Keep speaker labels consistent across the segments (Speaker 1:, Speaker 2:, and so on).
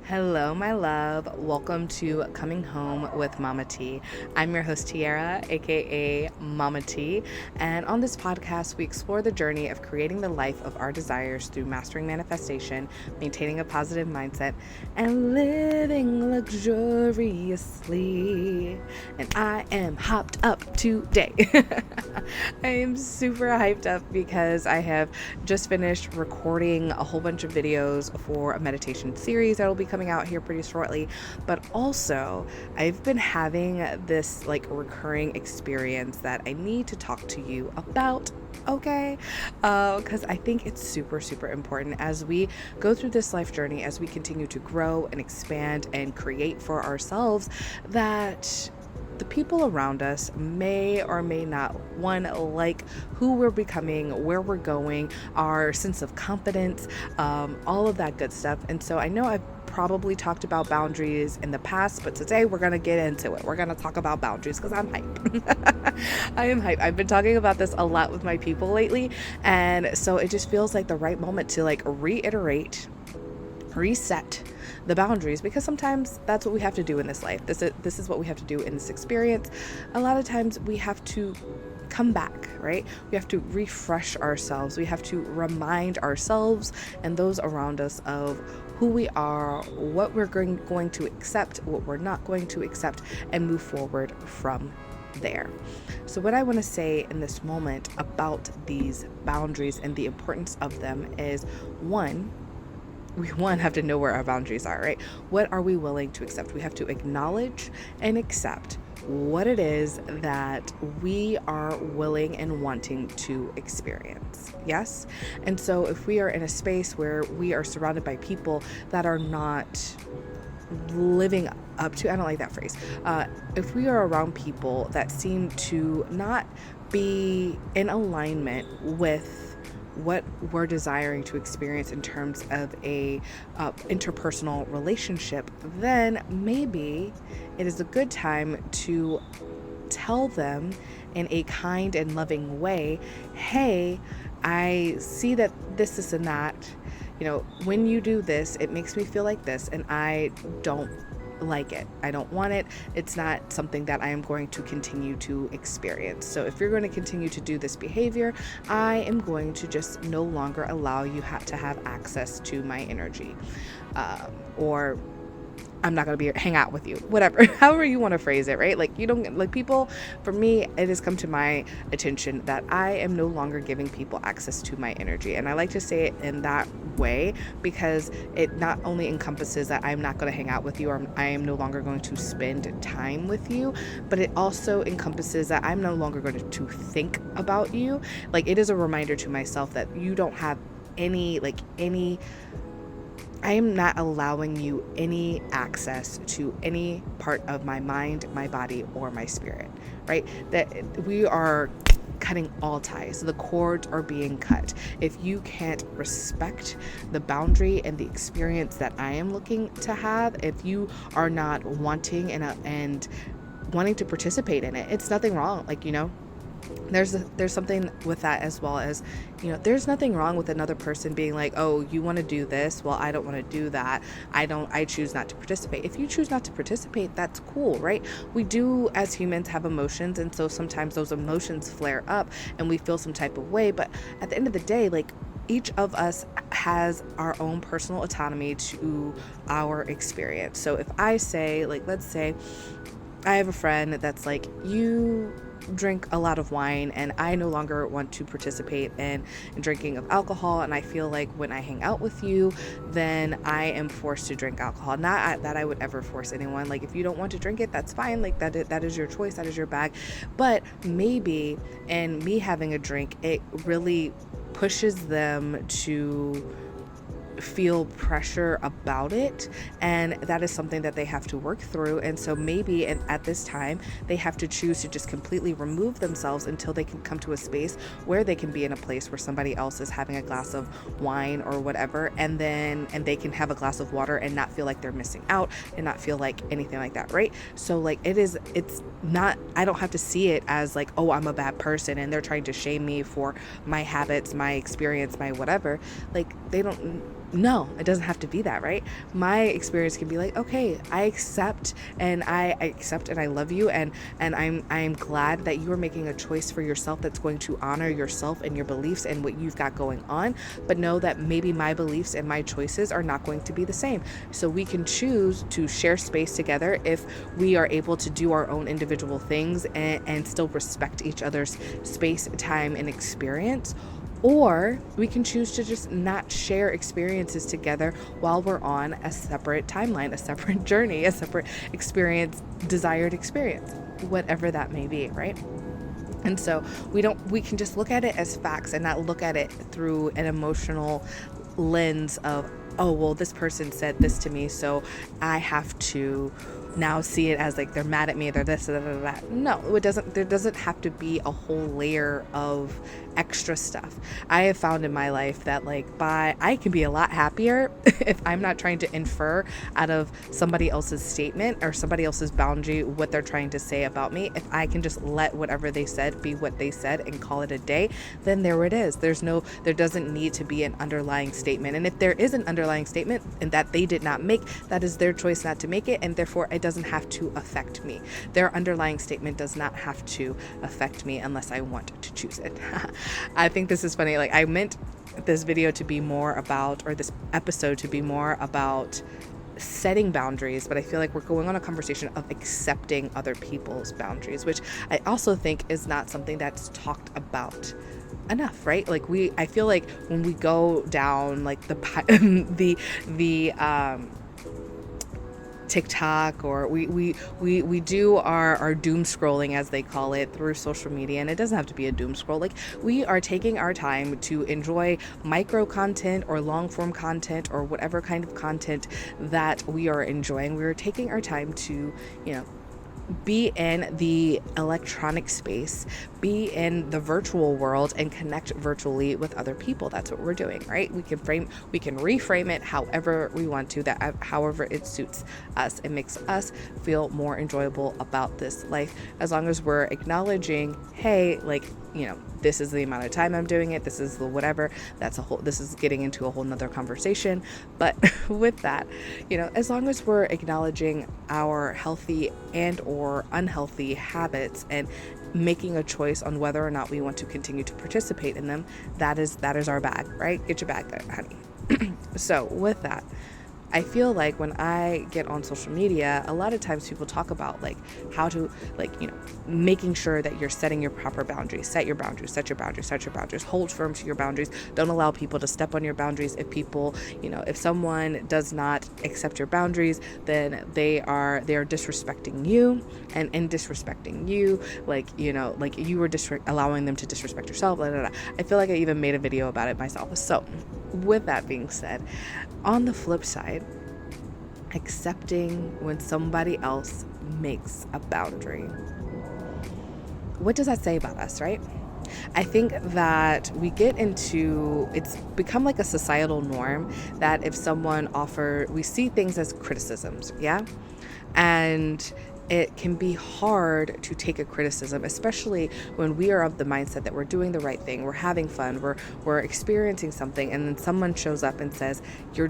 Speaker 1: Hello, my love. Welcome to Coming Home with Mama T. I'm your host, Tiara, aka Mama T. And on this podcast, we explore the journey of creating the life of our desires through mastering manifestation, maintaining a positive mindset, and living luxuriously. And I am hopped up today. I am super hyped up because I have just finished recording a whole bunch of videos for a meditation series that will be coming out here pretty shortly. But also, I've been having this recurring experience that I need to talk to you about. Okay, because I think it's super, super important as we go through this life journey, as we continue to grow and expand and create for ourselves, that the people around us may or may not, one, like who we're becoming, where we're going, our sense of confidence, all of that good stuff. And so I know I've probably talked about boundaries in the past, but today we're going to get into it. We're going to talk about boundaries because I'm hype. I am hype. I've been talking about this a lot with my people lately. And so it just feels like the right moment to reiterate, reset the boundaries, because sometimes that's what we have to do in this life. This is what we have to do in this experience. A lot of times we have to come back, right? We have to refresh ourselves. We have to remind ourselves and those around us of who we are, what we're going to accept, what we're not going to accept, and move forward from there. So what I want to say in this moment about these boundaries and the importance of them is, we have to know where our boundaries are, right? What are we willing to accept? We have to acknowledge and accept what it is that we are willing and wanting to experience. Yes? And so if we are in a space where we are surrounded by people that are not living up to, I don't like that phrase. If we are around people that seem to not be in alignment with what we're desiring to experience in terms of a interpersonal relationship, then maybe it is a good time to tell them in a kind and loving way, hey, I see that this and that, when you do this, it makes me feel like this, and I don't like it. I don't want it. It's not something that I am going to continue to experience. So if you're going to continue to do this behavior, I am going to just no longer allow you to have access to my energy, or I'm not going to hang out with you, whatever, however you want to phrase it, right? You don't people, for me, it has come to my attention that I am no longer giving people access to my energy. And I like to say it in that way because it not only encompasses that I'm not going to hang out with you, or I am no longer going to spend time with you, but it also encompasses that I'm no longer going to think about you. It is a reminder to myself that you don't have I am not allowing you any access to any part of my mind, my body, or my spirit, right? That we are cutting all ties. The cords are being cut. If you can't respect the boundary and the experience that I am looking to have, if you are not wanting and wanting to participate in it, it's nothing wrong. There's something with that, as well as, there's nothing wrong with another person being like, oh, you want to do this, well, I don't want to do that, I choose not to participate. If you choose not to participate, that's cool, right? We do, as humans, have emotions, and so sometimes those emotions flare up and we feel some type of way, but at the end of the day, each of us has our own personal autonomy to our experience. So if I say, let's say I have a friend that's you drink a lot of wine, and I no longer want to participate in drinking of alcohol, and I feel like when I hang out with you, then I am forced to drink alcohol. Not that I would ever force anyone. If you don't want to drink it, that's fine. That is your choice, that is your bag. But maybe in me having a drink, it really pushes them to feel pressure about it, and that is something that they have to work through. And so maybe at this time they have to choose to just completely remove themselves until they can come to a space where they can be in a place where somebody else is having a glass of wine or whatever, and they can have a glass of water and not feel like they're missing out and not feel like anything like that, right? So it's not, I don't have to see it as oh, I'm a bad person and they're trying to shame me for my habits, my experience, my whatever. They don't no, it doesn't have to be that, right? My experience can be like, okay, I accept and I love you, and I'm glad that you are making a choice for yourself that's going to honor yourself and your beliefs and what you've got going on. But know that maybe my beliefs and my choices are not going to be the same. So we can choose to share space together if we are able to do our own individual things and still respect each other's space, time, and experience. Or we can choose to just not share experiences together while we're on a separate timeline, a separate journey, a separate experience, desired experience, whatever that may be, right? And so we can just look at it as facts and not look at it through an emotional lens of, oh, well, this person said this to me, so I have to now see it as like they're mad at me, they're this, that. No, it doesn't. There doesn't have to be a whole layer of extra stuff. I have found in my life that I can be a lot happier if I'm not trying to infer out of somebody else's statement or somebody else's boundary what they're trying to say about me. If I can just let whatever they said be what they said and call it a day, then there it is. There doesn't need to be an underlying statement. And if there is an underlying statement and that they did not make, that is their choice not to make it, and therefore it doesn't have to affect me. Their underlying statement does not have to affect me unless I want to choose it. I think this is funny. I meant this video to be more about, or this episode to be more about setting boundaries, but I feel like we're going on a conversation of accepting other people's boundaries, which I also think is not something that's talked about enough, right? I feel like when we go down the TikTok, or we do our doom scrolling, as they call it, through social media, and it doesn't have to be a doom scroll. We are taking our time to enjoy micro content or long form content or whatever kind of content that we are enjoying. We're taking our time to, be in the electronic space, be in the virtual world, and connect virtually with other people. That's what we're doing, right? We can reframe it however we want to, that however it suits us. It makes us feel more enjoyable about this life, as long as we're acknowledging, hey, this is the amount of time I'm doing it. This is the whatever. This is getting into a whole nother conversation. But with that, as long as we're acknowledging our healthy and or unhealthy habits and making a choice on whether or not we want to continue to participate in them, that is our bag, right? Get your bag there, honey. So with that, I feel like when I get on social media, a lot of times people talk about how to making sure that you're setting your proper boundaries. Set your boundaries, hold firm to your boundaries. Don't allow people to step on your boundaries. If people, if someone does not accept your boundaries, then they are disrespecting you, and in disrespecting you, you were allowing them to disrespect yourself. Blah, blah, blah. I feel like I even made a video about it myself. So with that being said, on the flip side, accepting when somebody else makes a boundary. What does that say about us, right? I think that it's become like a societal norm that if someone we see things as criticisms, yeah? And it can be hard to take a criticism, especially when we are of the mindset that we're doing the right thing, we're having fun, we're experiencing something, and then someone shows up and says, you're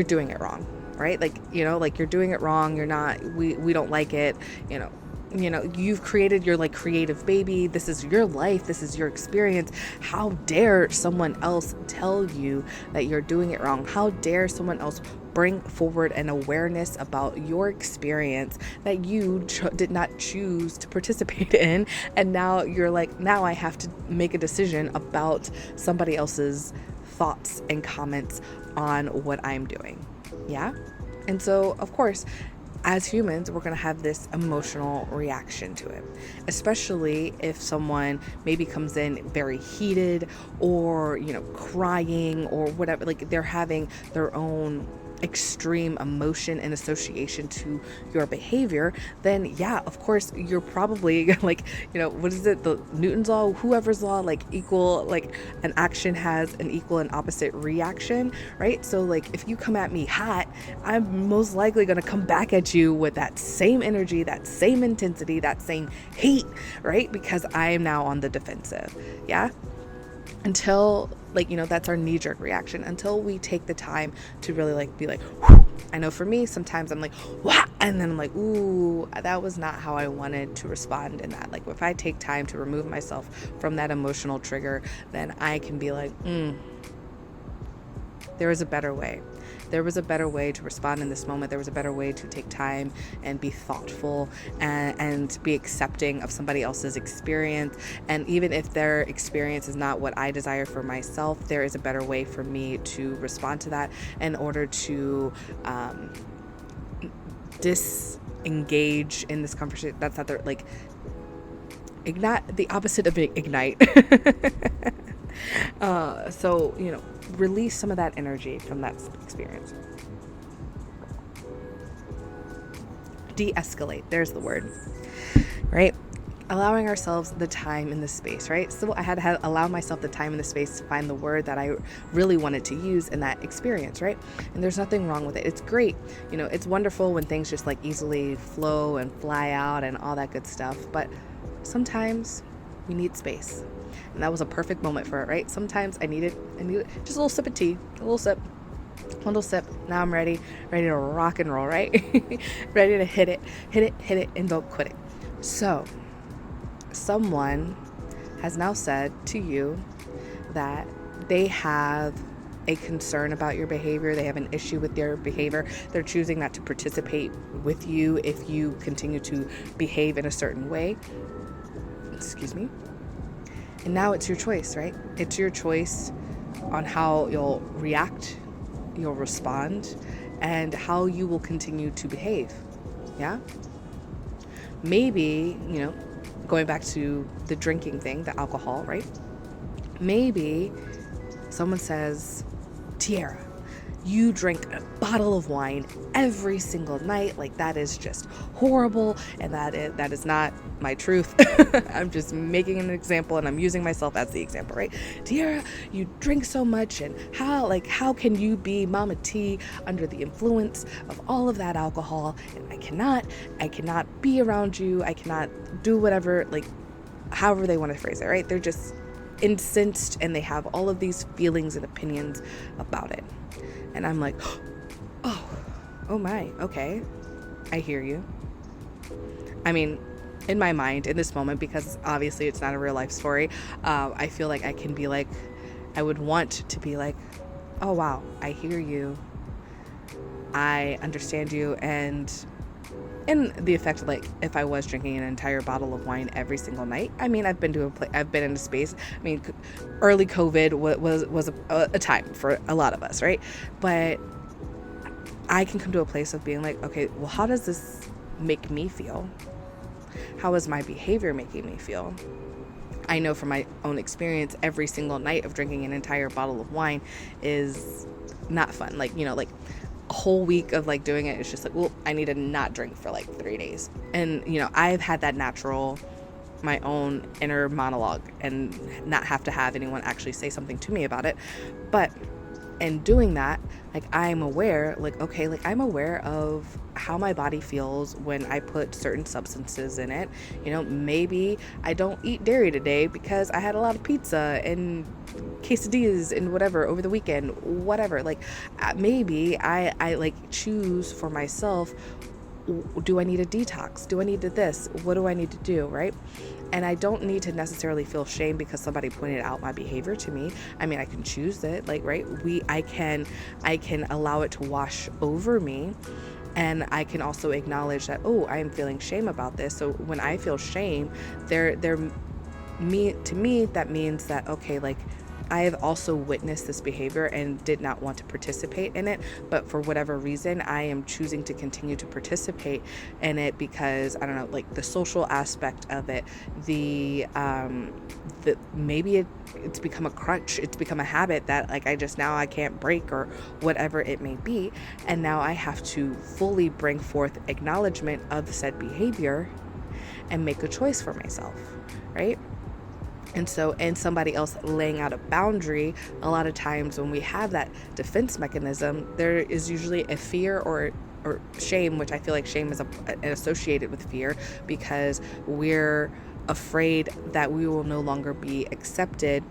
Speaker 1: doing it wrong, right? You're doing it wrong, you're not, we don't like it, you've created your creative baby, this is your life, this is your experience. How dare someone else tell you that you're doing it wrong? How dare someone else bring forward an awareness about your experience that you did not choose to participate in, and now you're now I have to make a decision about somebody else's thoughts and comments on what I'm doing. Yeah? And so, of course, as humans, we're going to have this emotional reaction to it, especially if someone maybe comes in very heated or, crying or whatever, they're having their own extreme emotion and association to your behavior, then yeah, of course, you're probably what is it? The Newton's law, whoever's law, an action has an equal and opposite reaction, right? So if you come at me hot, I'm most likely going to come back at you with that same energy, that same intensity, that same heat, right? Because I am now on the defensive. Yeah. until, like, that's our knee-jerk reaction, until we take the time to really like be like, whew. I know for me, sometimes I'm like, wow, and then I'm like, ooh, that was not how I wanted to respond in that. Like, if I take time to remove myself from that emotional trigger, then I can be like, there is a better way. There was a better way to respond in this moment. There was a better way to take time and be thoughtful and be accepting of somebody else's experience. And even if their experience is not what I desire for myself, there is a better way for me to respond to that in order to disengage in this conversation. That's not like ignite, the opposite of ignite. So, release some of that energy from that experience. De-escalate, there's the word, right? Allowing ourselves the time and the space, right? So I had to allow myself the time and the space to find the word that I really wanted to use in that experience, right? And there's nothing wrong with it. It's great. It's wonderful when things just like easily flow and fly out and all that good stuff. But sometimes we need space. And that was a perfect moment for it, right? Sometimes I needed just a little sip of tea, a little sip. Now I'm ready to rock and roll, right? Ready to hit it, and don't quit it. So, someone has now said to you that they have a concern about your behavior. They have an issue with your behavior. They're choosing not to participate with you if you continue to behave in a certain way. Excuse me. And now it's your choice, right? It's your choice on how you'll react, you'll respond, and how you will continue to behave. Yeah? Maybe, going back to the drinking thing, the alcohol, right? Maybe someone says, Tiara, you drink a bottle of wine every single night. Like, that is just horrible. And that is not my truth. I'm just making an example, and I'm using myself as the example, right? Tiara, you drink so much, and how can you be Mama T under the influence of all of that alcohol? And I cannot be around you. I cannot do whatever, like, however they want to phrase it, right? They're just incensed, and they have all of these feelings and opinions about it. And I'm like, oh my, okay, I hear you. I mean, in my mind, in this moment, because obviously it's not a real life story, I feel like I can be like, I would want to be like, oh wow, I hear you, I understand you. And in the effect, like, if I was drinking an entire bottle of wine every single night, I mean, I've been in a space. I mean, early COVID was a time for a lot of us, right? But I can come to a place of being like, okay, well, how does this make me feel? How is my behavior making me feel? I know from my own experience, every single night of drinking an entire bottle of wine is not fun. Like, like a whole week of like doing it, it's just like, well, I need to not drink for like 3 days. And, I've had that natural, my own inner monologue, and not have to have anyone actually say something to me about it. But in doing that, like, I'm aware, like, okay, like, I'm aware of how my body feels when I put certain substances in it. Maybe I don't eat dairy today because I had a lot of pizza and quesadillas and whatever over the weekend, whatever. Like, maybe I like choose for myself, do I need a detox? Do I need to this? What do I need to do, right? And I don't need to necessarily feel shame because somebody pointed out my behavior to me. I mean, I can choose it, like, right? I can allow it to wash over me. And I can also acknowledge that, oh, I am feeling shame about this. So when I feel shame, to me, that means that, okay, like, I have also witnessed this behavior and did not want to participate in it, but for whatever reason, I am choosing to continue to participate in it because, I don't know, like the social aspect of it, maybe it's become a crutch, it's become a habit that like I can't break or whatever it may be, and now I have to fully bring forth acknowledgement of said behavior and make a choice for myself, right? And somebody else laying out a boundary, a lot of times when we have that defense mechanism, there is usually a fear or shame, which I feel like shame is associated with fear because we're afraid that we will no longer be accepted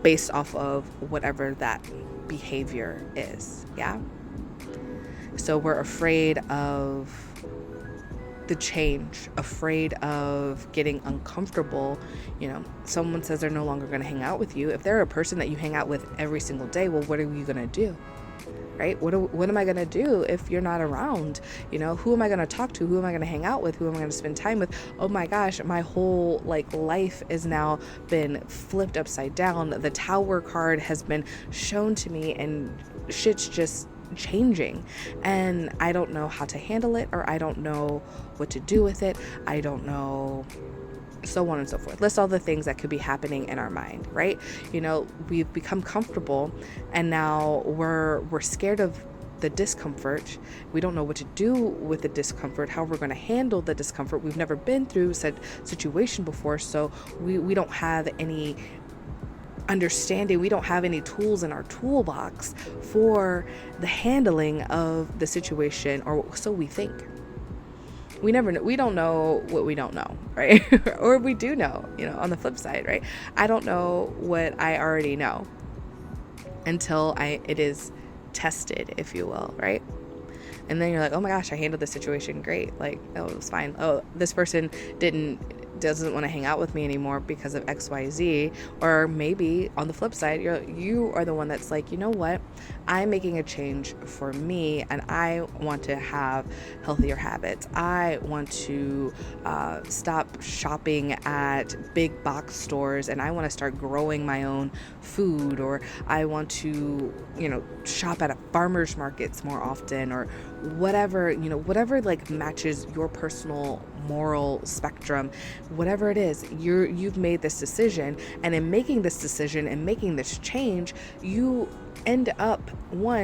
Speaker 1: based off of whatever that behavior is. Yeah. So we're afraid of the change, afraid of getting uncomfortable. Someone says they're no longer going to hang out with you. If they're a person that you hang out with every single day, well, what are you going to do? Right? What am I going to do if you're not around? Who am I going to talk to? Who am I going to hang out with? Who am I going to spend time with? Oh my gosh, my whole life is now been flipped upside down. The Tower card has been shown to me and shit's just changing, and I don't know how to handle it, or I don't know what to do with it. I don't know, so on and so forth. List all the things that could be happening in our mind, right? We've become comfortable, and now we're scared of the discomfort. We don't know what to do with the discomfort, how we're going to handle the discomfort. We've never been through said situation before, so we don't have any understanding. We don't have any tools in our toolbox for the handling of the situation, or so we think. We never know. We don't know what we don't know, right? Or we do know, on the flip side, right? I don't know what I already know until it is tested, if you will, right? And then you're like, oh my gosh, I handled this situation great. Oh, it was fine. Oh, this person doesn't want to hang out with me anymore because of XYZ. Or maybe on the flip side, you are the one that's like, you know what, I'm making a change for me, and I want to have healthier habits. I want to stop shopping at big box stores, and I want to start growing my own food, or I want to shop at farmers markets more often, or whatever matches your personal moral spectrum. Whatever it is, you've made this decision, and in making this decision and making this change, you end up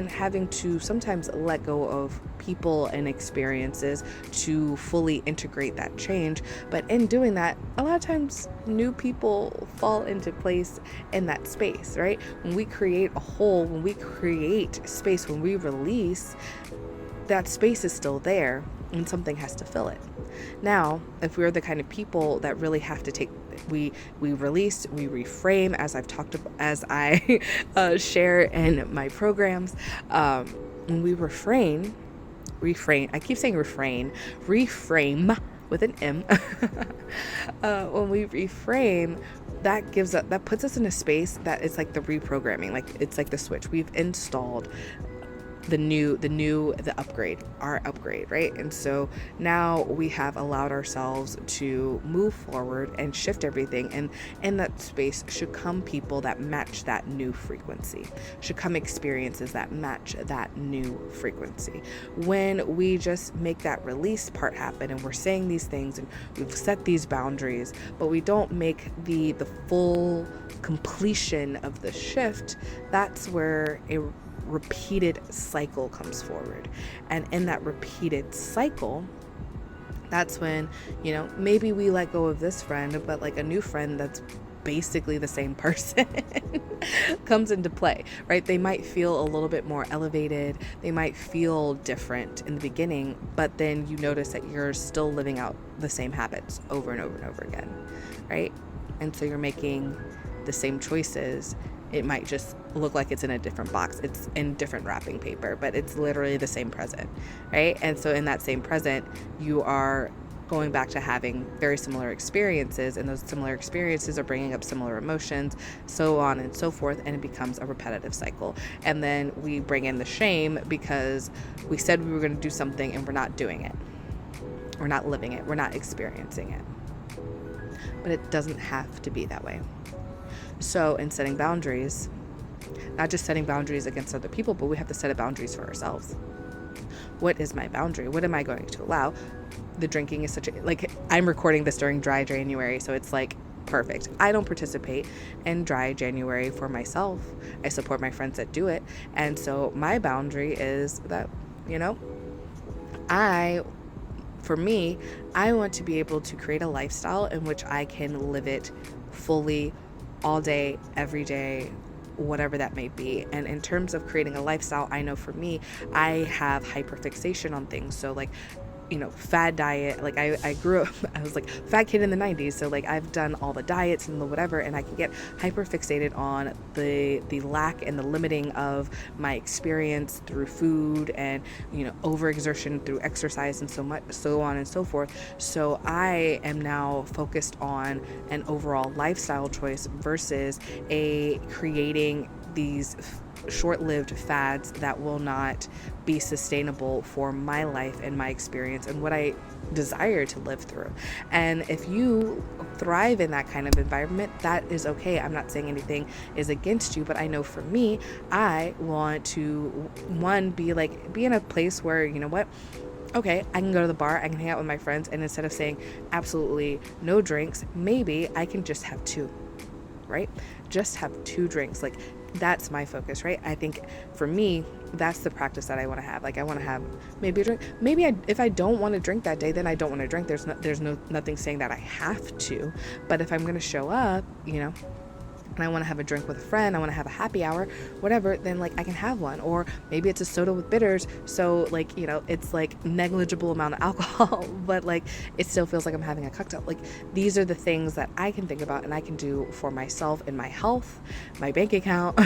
Speaker 1: having to sometimes let go of people and experiences to fully integrate that change. But in doing that, a lot of times new people fall into place in that space, right? When we create a hole, when we create space, when we release, that space is still there, and something has to fill it. Now, if we're the kind of people that really have to we release, we reframe, as I share in my programs, when we refrain, I keep saying reframe with an M. When we reframe, that puts us in a space that is like the reprogramming, it's like the switch. We've installed the upgrade, our upgrade, right? And so now we have allowed ourselves to move forward and shift everything, and in that space should come people that match that new frequency, should come experiences that match that new frequency. When we just make that release part happen, and we're saying these things, and we've set these boundaries, but we don't make the full completion of the shift, that's where a repeated cycle comes forward. And in that repeated cycle, that's when, maybe we let go of this friend, but a new friend that's basically the same person comes into play, right? They might feel a little bit more elevated. They might feel different in the beginning, but then you notice that you're still living out the same habits over and over and over again, right? And so you're making the same choices. It might just look like it's in a different box. It's in different wrapping paper, but it's literally the same present, right? And so in that same present, you are going back to having very similar experiences, and those similar experiences are bringing up similar emotions, so on and so forth, and it becomes a repetitive cycle. And then we bring in the shame because we said we were going to do something and we're not doing it. We're not living it. We're not experiencing it. But it doesn't have to be that way. So in setting boundaries, not just setting boundaries against other people, but we have to set boundaries for ourselves. What is my boundary? What am I going to allow? The drinking is I'm recording this during dry January, so it's perfect. I don't participate in dry January for myself. I support my friends that do it. And so my boundary is that, I want to be able to create a lifestyle in which I can live it fully, all day, every day, whatever that may be. And in terms of creating a lifestyle, I know for me, I have hyperfixation on things. So fad diet. Like I grew up, I was like fat kid in the 90s. So like I've done all the diets and the whatever, and I can get hyper fixated on the lack and the limiting of my experience through food and, overexertion through exercise and so on and so forth. So I am now focused on an overall lifestyle choice versus creating these short-lived fads that will not be sustainable for my life and my experience and what I desire to live through. And if you thrive in that kind of environment, that is okay. I'm not saying anything is against you, but I know for me, I want to be in a place where, okay, I can go to the bar, I can hang out with my friends, and instead of saying absolutely no drinks, maybe I can just have two, right? Just have two drinks. Like, that's my focus, right? I think for me, that's the practice that I want to have. Like, I want to have maybe a drink. If I don't want to drink that day, then I don't want to drink. There's nothing saying that I have to. But if I'm going to show up, and I want to have a drink with a friend, I want to have a happy hour, whatever, then like I can have one. Or maybe it's a soda with bitters, so like, it's like negligible amount of alcohol, but like it still feels like I'm having a cocktail. Like, these are the things that I can think about and I can do for myself and my health, my bank account,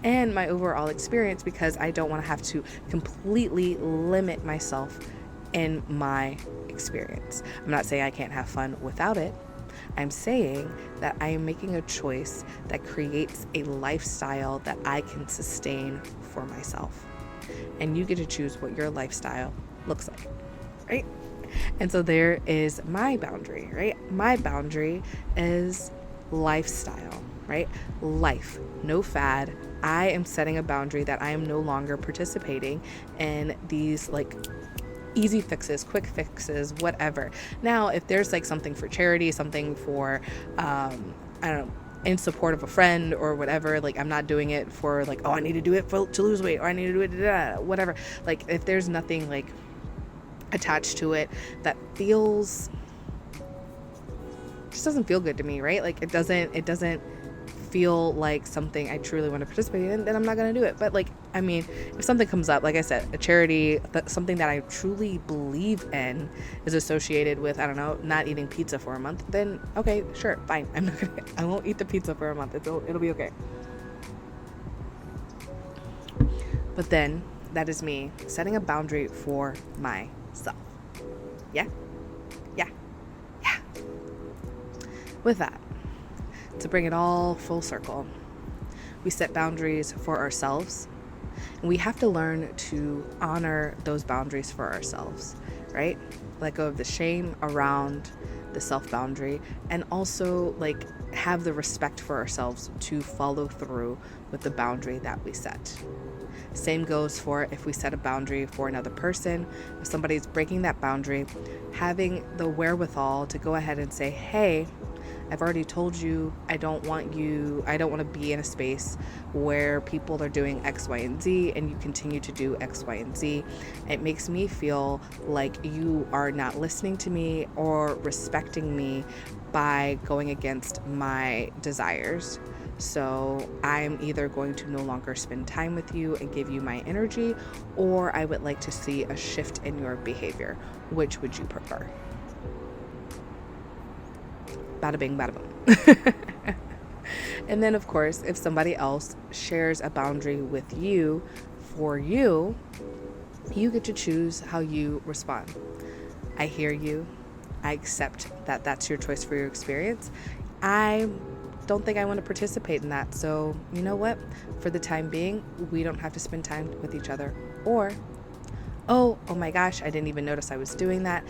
Speaker 1: and my overall experience, because I don't want to have to completely limit myself in my experience. I'm not saying I can't have fun without it. I'm saying that I am making a choice that creates a lifestyle that I can sustain for myself. And you get to choose what your lifestyle looks like, right? And so there is my boundary, right? My boundary is lifestyle, right? Life, no fad. I am setting a boundary that I am no longer participating in these like easy fixes, quick fixes, whatever. Now, if there's like something for charity, something for, I don't know, in support of a friend or whatever, like I'm not doing it for like, oh, I need to do it to lose weight, or I need to do it, whatever. Like, if there's nothing like attached to it that just doesn't feel good to me, right? Like it doesn't feel like something I truly want to participate in, then I'm not going to do it. But like, I mean, if something comes up, like I said, a charity, something that I truly believe in is associated with, I don't know, not eating pizza for a month, then okay, sure, fine. I won't eat the pizza for a month. It'll be okay. But then that is me setting a boundary for myself. Yeah. With that, to bring it all full circle, we set boundaries for ourselves, and we have to learn to honor those boundaries for ourselves, right? Let go of the shame around the self-boundary, and also like have the respect for ourselves to follow through with the boundary that we set. Same goes for if we set a boundary for another person. If somebody's breaking that boundary, having the wherewithal to go ahead and say, hey, I've already told you I don't want to be in a space where people are doing X, Y, and Z, and you continue to do X, Y, and Z. It makes me feel like you are not listening to me or respecting me by going against my desires. So I'm either going to no longer spend time with you and give you my energy, or I would like to see a shift in your behavior. Which would you prefer? Bada bing, bada boom. And then, of course, if somebody else shares a boundary with you, for you, you get to choose how you respond. I hear you. I accept that that's your choice for your experience. I don't think I want to participate in that. So, you know what? For the time being, we don't have to spend time with each other. Or, oh my gosh, I didn't even notice I was doing that.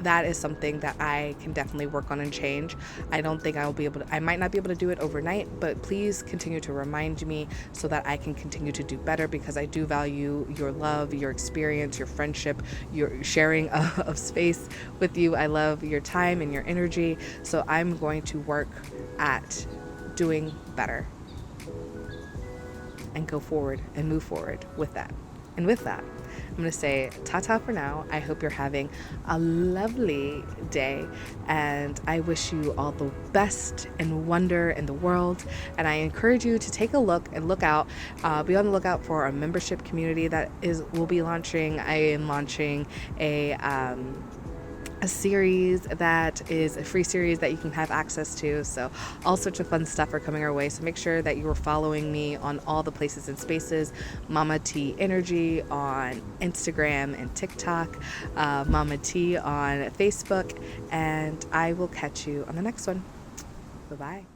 Speaker 1: That is something that I can definitely work on and change. I don't think I might not be able to do it overnight, but please continue to remind me so that I can continue to do better, because I do value your love, your experience, your friendship, your sharing of space with you. I love your time and your energy. So I'm going to work at doing better and go forward and move forward with that. And with that, I'm going to say ta-ta for now. I hope you're having a lovely day, and I wish you all the best and wonder in the world. And I encourage you to take a look and look out, be on the lookout for a membership community that will be launching. I am launching a series that is a free series that you can have access to. So all sorts of fun stuff are coming our way. So make sure that you are following me on all the places and spaces. Mama T Energy on Instagram and TikTok, Mama T on Facebook, and I will catch you on the next one. Bye-bye.